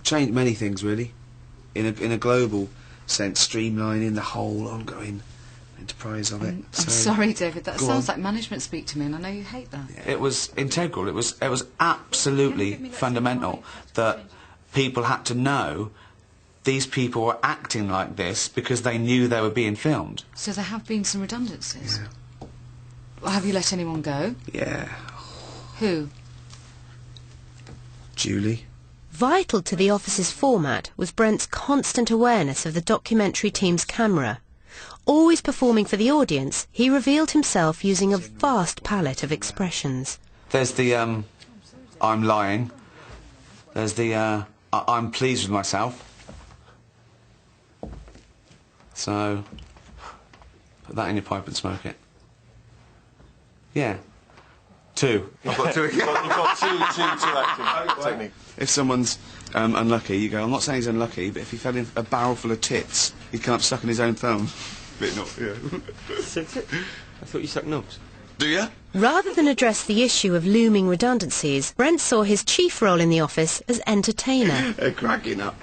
Changed many things, really. In a global sense, streamlining the whole ongoing enterprise of it. I'm sorry, David, that sounds like management speak to me, and I know you hate that. Yeah. It was integral. It was absolutely fundamental that people had to know these people were acting like this because they knew they were being filmed. So there have been some redundancies? Yeah. Well, have you let anyone go? Yeah. Who? Julie. Vital to the office's format was Brent's constant awareness of the documentary team's camera. Always performing for the audience, he revealed himself using a vast palette of expressions. There's the, I'm lying. There's the, I'm pleased with myself. So, put that in your pipe and smoke it. Yeah. 2. You've got two. You've got two acting techniques. If someone's unlucky, you go, I'm not saying he's unlucky, but if he fell in a barrel full of tits, he'd come up stuck in his own thumb. Bit not, yeah. I thought you sucked knobs. Do you? Rather than address the issue of looming redundancies, Brent saw his chief role in the office as entertainer. They're cracking up.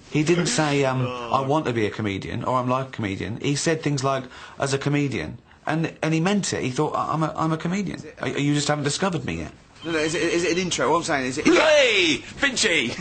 He didn't say, I want to be a comedian, or I'm like a comedian. He said things like, as a comedian. And he meant it. He thought, I'm a comedian. You just haven't discovered me yet. No, is it an intro? What I'm saying is... Hey! Finchy!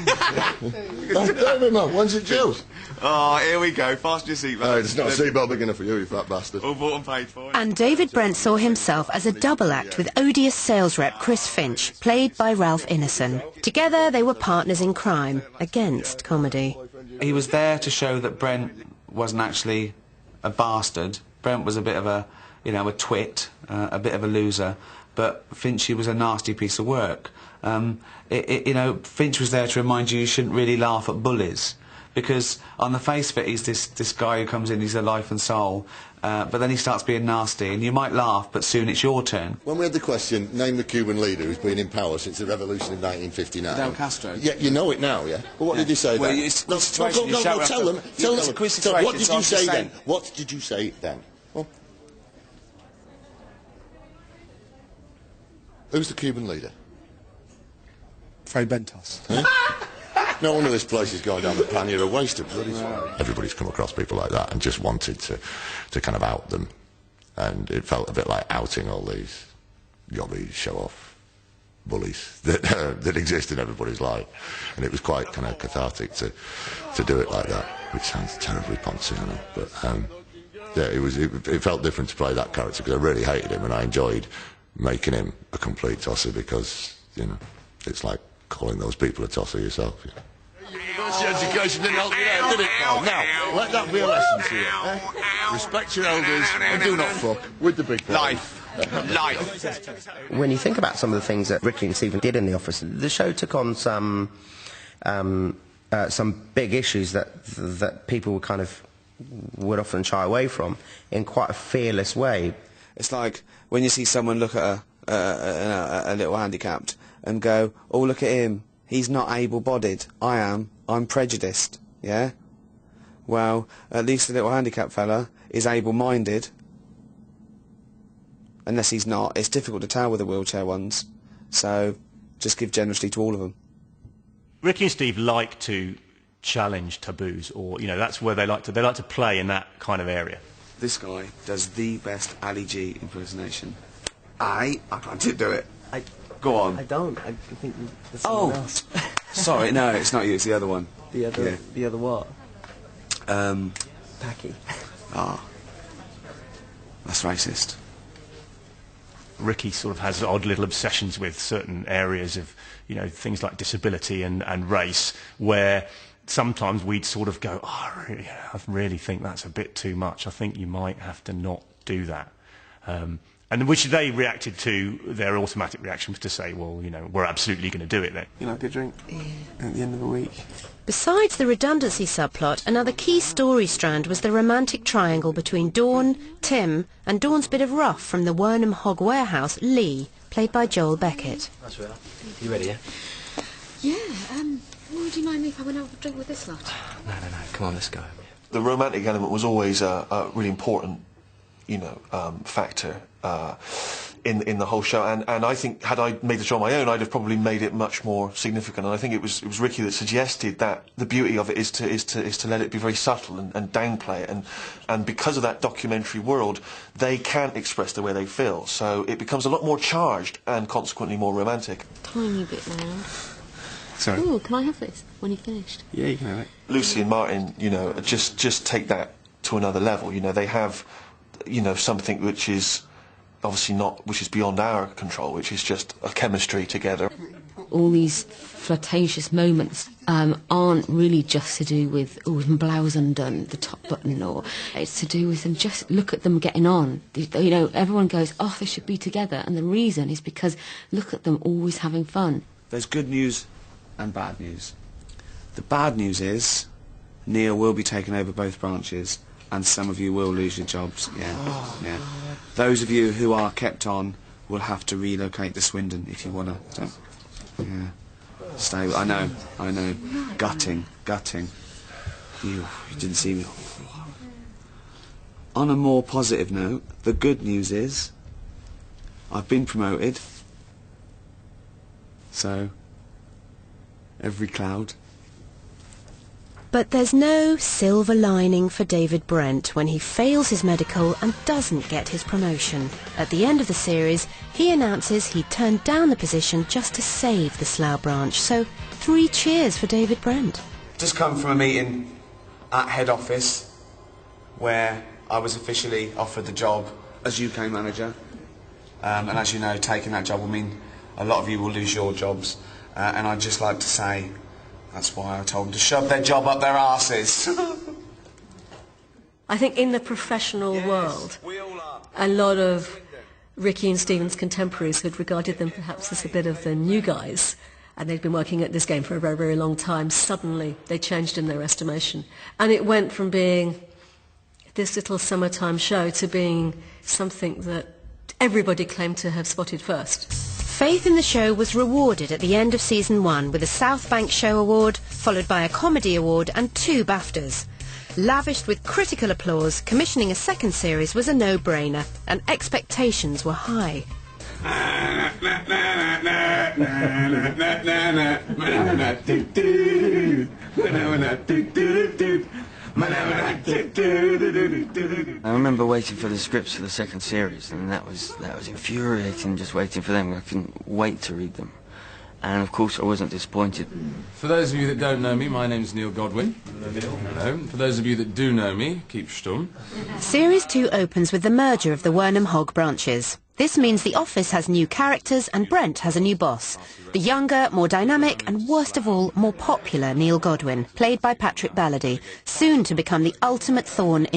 David, man, when's it due? Oh, here we go. Fasten your seatbelt. Hey, it's not a seatbelt big enough for you, you fat bastard. All bought and paid for. And David Brent saw himself as a double act with odious sales rep Chris Finch, played by Ralph Ineson. Together they were partners in crime, against comedy. He was there to show that Brent wasn't actually a bastard. Brent was a bit of a, you know, a twit, a bit of a loser. But Finchy was a nasty piece of work. You know, Finch was there to remind you shouldn't really laugh at bullies. Because on the face of it, he's this guy who comes in, he's a life and soul. But then he starts being nasty, and you might laugh, but soon it's your turn. When we had the question, name the Cuban leader who's been in power since the revolution in 1959. Fidel Castro. Yeah, you know it now, yeah? Well, what did you say well, then? It's no, situation, no, tell them. Tell them. What did you say then? What did you say then? Well, who's the Cuban leader? Fray Bentos. No wonder this place is going down the pan. You're a waste of bloody fun. Everybody's come across people like that and just wanted to kind of out them. And it felt a bit like outing all these yobbies, show-off bullies that exist in everybody's life. And it was quite kind of cathartic to do it like that, which sounds terribly poncy, I know. But, yeah, it felt different to play that character because I really hated him and I enjoyed making him a complete tosser because, you know, it's like calling those people a tosser yourself. Yeah. University education didn't help you there, did it? Now, let that be a lesson to you. Eh? Respect your elders and do not fuck with the big boys. Life. When you think about some of the things that Ricky and Stephen did in the office, the show took on some big issues that people would often shy away from in quite a fearless way. It's like when you see someone look at a little handicapped and go, oh, look at him, he's not able-bodied, I am, I'm prejudiced, yeah? Well, at least the little handicapped fella is able-minded. Unless he's not, it's difficult to tell with the wheelchair ones, so just give generously to all of them. Ricky and Steve like to challenge taboos, or, you know, that's where they like to play in that kind of area. This guy does the best Ali G impersonation. I can't do it. Go on. I don't. I think there's someone else. Sorry, no, it's not you, it's the other one. The other what? Packy. Ah. That's racist. Ricky sort of has odd little obsessions with certain areas of, you know, things like disability and race, where sometimes we'd sort of go, oh, I really think that's a bit too much. I think you might have to not do that. And which they reacted to, their automatic reaction was to say, well, you know, we're absolutely going to do it then. You like a drink at the end of the week? Besides the redundancy subplot, another key story strand was the romantic triangle between Dawn, Tim, and Dawn's bit of rough from the Wernham Hog Warehouse, Lee, played by Joel Beckett. That's right. You ready, yeah? Yeah, would you mind me if I went out for a drink with this lot? No, come on, let's go. The romantic element was always a really important, you know, factor in the whole show, and I think had I made the show on my own, I'd have probably made it much more significant. And I think it was Ricky that suggested that the beauty of it is to let it be very subtle and downplay it, and because of that documentary world, they can't express the way they feel, so it becomes a lot more charged and consequently more romantic. Tiny bit now. Sorry. Ooh, can I have this when you've finished? Yeah, you can have it. Lucy and Martin, you know, just take that to another level. You know, they have, you know, something which is obviously which is beyond our control, which is just a chemistry together. All these flirtatious moments aren't really just to do with, oh, my blouse undone, the top button, or it's to do with them, just look at them getting on. You know, everyone goes, oh, they should be together, and the reason is because look at them always having fun. There's good news and bad news. The bad news is Neil will be taking over both branches, and some of you will lose your jobs. Yeah. Those of you who are kept on will have to relocate to Swindon if you want to. Yeah. Stay. I know. Gutting. You didn't see me. On a more positive note, the good news is I've been promoted. So, every cloud. But there's no silver lining for David Brent when he fails his medical and doesn't get his promotion. At the end of the series, he announces he turned down the position just to save the Slough branch. So 3 cheers for David Brent. Just come from a meeting at head office where I was officially offered the job as UK manager. And as you know, taking that job will mean a lot of you will lose your jobs. And I'd just like to say, that's why I told them to shove their job up their arses. I think in the professional world, a lot of Ricky and Stephen's contemporaries had regarded them perhaps as a bit of the new guys, and they'd been working at this game for a very, very long time. Suddenly, they changed in their estimation. And it went from being this little summertime show to being something that everybody claimed to have spotted first. Faith in the show was rewarded at the end of season 1 with a South Bank Show Award, followed by a Comedy Award and 2 BAFTAs. Lavished with critical applause, commissioning a second series was a no-brainer, and expectations were high. I remember waiting for the scripts for the second series, and that was infuriating, just waiting for them. I couldn't wait to read them. And of course I wasn't disappointed. For those of you that don't know me, my name's Neil Godwin. Hello. For those of you that do know me, keep stum. Series 2 opens with the merger of the Wernham Hogg branches. This means the office has new characters and Brent has a new boss. The younger, more dynamic and, worst of all, more popular Neil Godwin, played by Patrick Ballardy, soon to become the ultimate thorn in